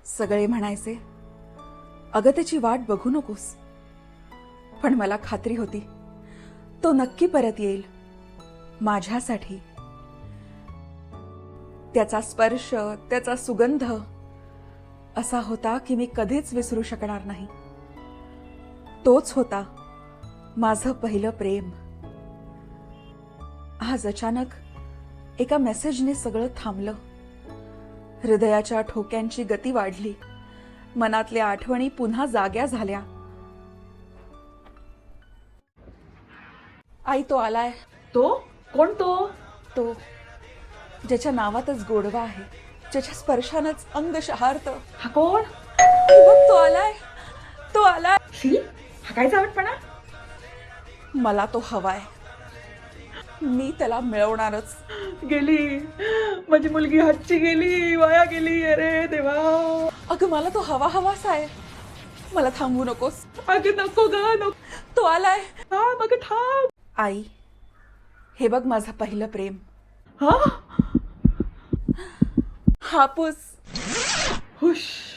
सगळे म्हणायचे, अगं त्याची वाट बघू नकोस. पण मला खात्री होती तो नक्की परत येईल माझ्यासाठी. त्याचा स्पर्श, त्याचा सुगंध असा होता की मी कधीच विसरू शकणार नाही. तोच होता माझं पहिलं प्रेम. आज अचानक एका मेसेजने सगळं थांबलं. हृदयाच्या ठोक्यांची गती वाढली. मनातल्या आठवणी पुन्हा जाग्या झाल्या. आई, तो आलाय. तो कोण? तो ज्याच्या नावातच गोडवा आहे, ज्याच्या स्पर्शानंच अंग शहारतं. हा कोण? आई बघ, तो आलाय, तो आलाय. शी, हा काय चावटपणा? मला तो हवाय. मी त्याला मिळवणारच. गेली माझी मुलगी, हातची गेली, वाया गेली. अरे देवा. अगं, मला तो हवासा आहे. मला थांबवू नकोस. अगं नको ग, नको. तो आलाय. हा मग थांब. आई, हे बघ माझं पहिलं प्रेम. हा हापूस. हुश.